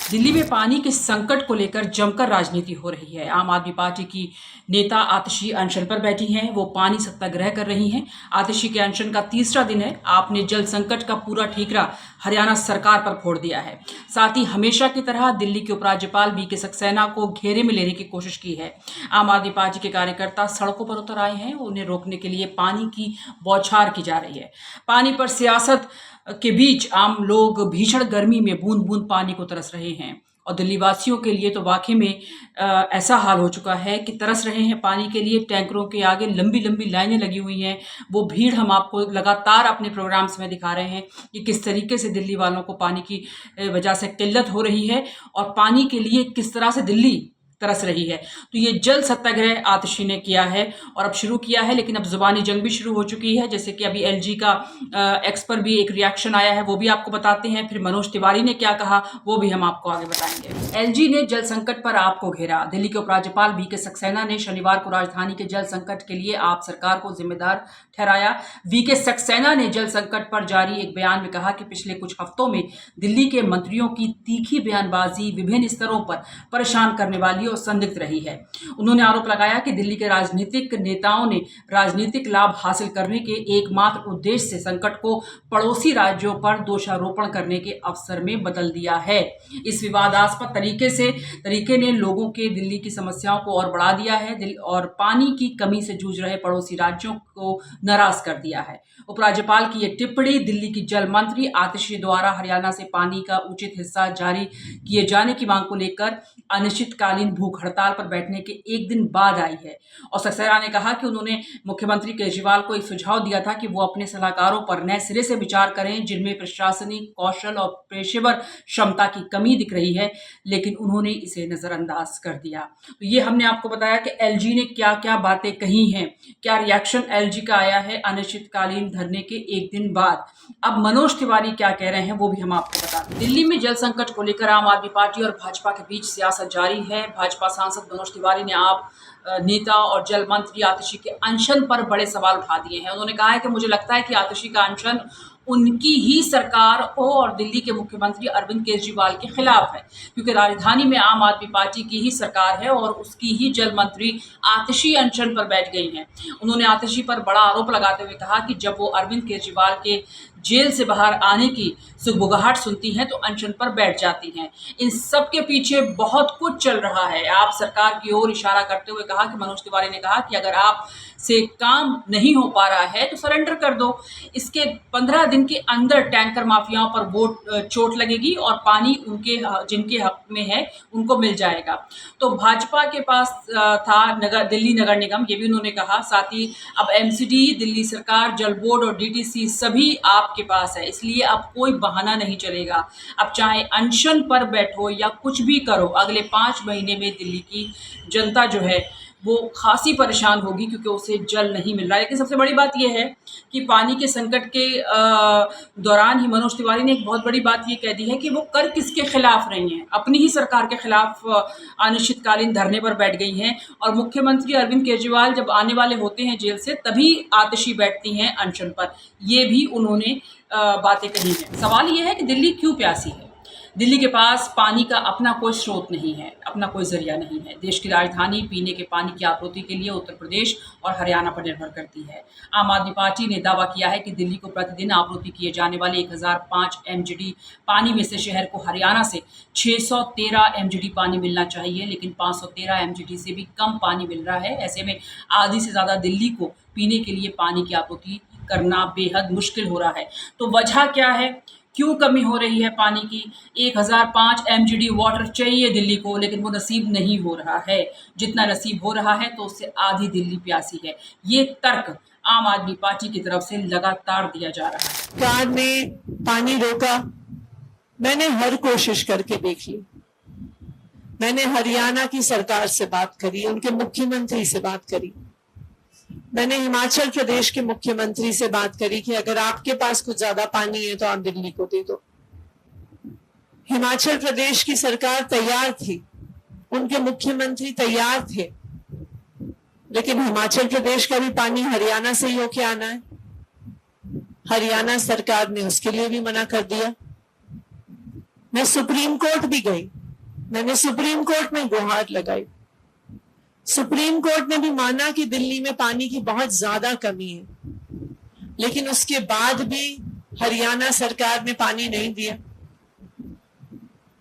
दिल्ली में पानी के संकट को लेकर जमकर राजनीति हो रही है। आम आदमी पार्टी की नेता आतिशी अनशन पर बैठी हैं। वो पानी सत्याग्रह कर रही हैं। आतिशी के अनशन का तीसरा दिन है। आपने जल संकट का पूरा ठीकरा हरियाणा सरकार पर फोड़ दिया है। साथ ही हमेशा की तरह दिल्ली के उपराज्यपाल वीके सक्सेना को घेरे में लेने की कोशिश की है। आम आदमी पार्टी के कार्यकर्ता सड़कों पर उतर आए हैं। उन्हें रोकने के लिए पानी की बौछार की जा रही है। पानी पर सियासत के बीच आम लोग भीषण गर्मी में बूंद बूंद पानी को तरस रहे हैं। और दिल्ली वासियों के लिए तो वाकई में ऐसा हाल हो चुका है कि तरस रहे हैं पानी के लिए। टैंकरों के आगे लंबी लंबी लाइनें लगी हुई हैं। वो भीड़ हम आपको लगातार अपने प्रोग्राम्स में दिखा रहे हैं कि किस तरीके से दिल्ली वालों को पानी की वजह से किल्लत हो रही है और पानी के लिए किस तरह से दिल्ली तरस रही है। तो ये जल सत्याग्रह आतिशी ने किया है और अब शुरू किया है, लेकिन अब जुबानी जंग भी शुरू हो चुकी है। जैसे कि अभी एलजी का एक्स पर भी एक रिएक्शन आया है, वो भी आपको बताते हैं। फिर मनोज तिवारी ने क्या कहा वो भी हम आपको आगे बताएंगे। एलजी ने जल संकट पर आपको घेरा। दिल्ली के उपराज्यपाल वीके सक्सेना ने शनिवार को राजधानी के जल संकट के लिए आप सरकार को जिम्मेदार ठहराया। वीके सक्सेना ने जल संकट पर जारी एक बयान में कहा कि पिछले कुछ हफ्तों में दिल्ली के मंत्रियों की तीखी बयानबाजी विभिन्न स्तरों पर परेशान करने वाली और संदिग्ध रही है। उन्होंने आरोप लगाया कि दिल्ली के राजनीतिक नेताओं ने राजनीतिक लाभ हासिल करने के एकमात्र उद्देश्य से संकट को पड़ोसी राज्यों पर दोषारोपण करने के अवसर में बदल दिया है। इस विवादास्पद तरीके ने लोगों के दिल्ली की समस्याओं को और बढ़ा दिया है और पानी की कमी से जूझ रहे पड़ोसी राज्यों को नाराज कर दिया है। उपराज्यपाल की यह टिप्पणी दिल्ली की जल मंत्री आतिशी द्वारा हरियाणा से पानी का उचित हिस्सा जारी किए जाने की मांग को लेकर अनिश्चितकालीन भूख हड़ताल पर बैठने के एक दिन बाद आई है। और सक्सेना ने कहा कि उन्होंने मुख्यमंत्री केजरीवाल को एक सुझाव दिया था कि वो अपने सलाहकारों पर नए सिरे से विचार करें जिनमें प्रशासनिक कौशल और पेशेवर क्षमता की कमी दिख रही है, लेकिन उन्होंने इसे नजरअंदाज कर दिया। तो ये हमने आपको बताया कि एलजी ने क्या क्या बातें कही हैं, क्या रिएक्शन एलजी का आया है अनिश्चितकालीन धरने के एक दिन बाद। अब मनोज तिवारी क्या कह रहे हैं वो भी हम आपको बताते हैं। दिल्ली में जल संकट को लेकर आम आदमी पार्टी और भाजपा के बीच सियासत जारी है। भाजपा सांसद मनोज तिवारी ने आप नेता और जल मंत्री आतिशी के अनशन पर बड़े सवाल उठा दिए हैं। उन्होंने कहा है कि मुझे लगता है कि आतिशी का अनशन उनकी ही सरकार को और दिल्ली के मुख्यमंत्री अरविंद केजरीवाल के खिलाफ है, क्योंकि राजधानी में आम आदमी पार्टी की ही सरकार है और उसकी ही जल मंत्री आतिशी अनशन पर बैठ गई हैं। उन्होंने आतिशी पर बड़ा आरोप लगाते हुए कहा कि जब वो अरविंद केजरीवाल के जेल से बाहर आने की सुगबुगाहट सुनती हैं तो अनशन पर बैठ जाती हैं। इन सब के पीछे बहुत कुछ चल रहा है। आप सरकार की ओर इशारा करते हुए कहा कि मनोज तिवारी ने कहा कि अगर आप से काम नहीं हो पा रहा है तो सरेंडर कर दो। इसके 15 दिन के अंदर टैंकर माफियाओं पर वोट चोट लगेगी और पानी उनके जिनके हक में है उनको मिल जाएगा। तो भाजपा के पास था दिल्ली नगर निगम, ये भी उन्होंने कहा। साथ ही अब एमसीडी, दिल्ली सरकार, जल बोर्ड और डीटीसी सभी आपके पास है, इसलिए अब कोई बहाना नहीं चलेगा। अब चाहे अनशन पर बैठो या कुछ भी करो, अगले 5 महीने में दिल्ली की जनता जो है वो खासी परेशान होगी क्योंकि उसे जल नहीं मिल रहा है। लेकिन सबसे बड़ी बात यह है कि पानी के संकट के दौरान ही मनोज तिवारी ने एक बहुत बड़ी बात ये कह दी है कि वो कर किसके खिलाफ रही हैं, अपनी ही सरकार के खिलाफ अनिश्चितकालीन धरने पर बैठ गई हैं। और मुख्यमंत्री अरविंद केजरीवाल जब आने वाले होते हैं जेल से तभी आतिशी बैठती हैं अनशन पर। ये भी उन्होंने बातें कही हैं। सवाल ये है कि दिल्ली क्यों प्यासी है। दिल्ली के पास पानी का अपना कोई स्रोत नहीं है, अपना कोई जरिया नहीं है। देश की राजधानी पीने के पानी की आपूर्ति के लिए उत्तर प्रदेश और हरियाणा पर निर्भर करती है। आम आदमी पार्टी ने दावा किया है कि दिल्ली को प्रतिदिन आपूर्ति किए जाने वाले 1005 एमजीडी पानी में से शहर को हरियाणा से 613 एमजीडी पानी मिलना चाहिए, लेकिन 513 एमजीडी से भी कम पानी मिल रहा है। ऐसे में आधी से ज़्यादा दिल्ली को पीने के लिए पानी की आपूर्ति करना बेहद मुश्किल हो रहा है। तो वजह क्या है, क्यों कमी हो रही है पानी की। 1005 एमजीडी वाटर चाहिए दिल्ली को, लेकिन वो नसीब नहीं हो रहा है। जितना नसीब हो रहा है तो उससे आधी दिल्ली प्यासी है। ये तर्क आम आदमी पार्टी की तरफ से लगातार दिया जा रहा है। सरकार ने पानी रोका, मैंने हर कोशिश करके देख ली। मैंने हरियाणा की सरकार से बात करी, उनके मुख्यमंत्री से बात करी, मैंने हिमाचल प्रदेश के मुख्यमंत्री से बात करी कि अगर आपके पास कुछ ज्यादा पानी है तो आप दिल्ली को दे दो। हिमाचल प्रदेश की सरकार तैयार थी, उनके मुख्यमंत्री तैयार थे, लेकिन हिमाचल प्रदेश का भी पानी हरियाणा से ही होके आना है। हरियाणा सरकार ने उसके लिए भी मना कर दिया। मैं सुप्रीम कोर्ट भी गई, मैंने सुप्रीम कोर्ट में गुहार लगाई। सुप्रीम कोर्ट ने भी माना कि दिल्ली में पानी की बहुत ज्यादा कमी है, लेकिन उसके बाद भी हरियाणा सरकार ने पानी नहीं दिया।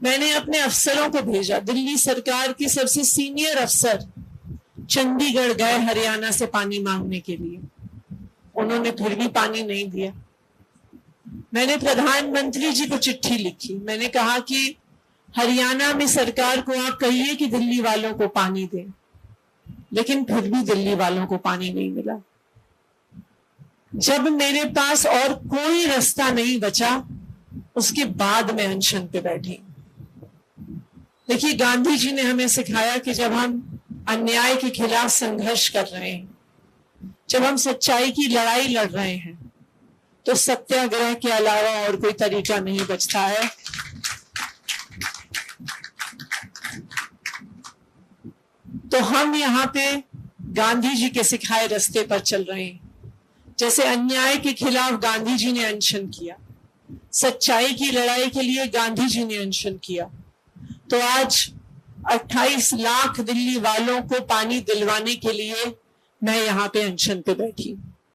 मैंने अपने अफसरों को भेजा, दिल्ली सरकार के सबसे सीनियर अफसर चंडीगढ़ गए हरियाणा से पानी मांगने के लिए, उन्होंने फिर भी पानी नहीं दिया। मैंने प्रधानमंत्री जी को चिट्ठी लिखी, मैंने कहा कि हरियाणा में सरकार को आप कहिए कि दिल्ली वालों को पानी दें, लेकिन फिर भी दिल्ली वालों को पानी नहीं मिला। जब मेरे पास और कोई रास्ता नहीं बचा, उसके बाद मैं अनशन पे बैठी। देखिए, गांधी जी ने हमें सिखाया कि जब हम अन्याय के खिलाफ संघर्ष कर रहे हैं, जब हम सच्चाई की लड़ाई लड़ रहे हैं, तो सत्याग्रह के अलावा और कोई तरीका नहीं बचता है। तो हम यहाँ पे गांधी जी के सिखाए रास्ते पर चल रहे हैं। जैसे अन्याय के खिलाफ गांधी जी ने अनशन किया, सच्चाई की लड़ाई के लिए गांधी जी ने अनशन किया, तो आज 28 लाख दिल्ली वालों को पानी दिलवाने के लिए मैं यहाँ पे अनशन पे बैठी।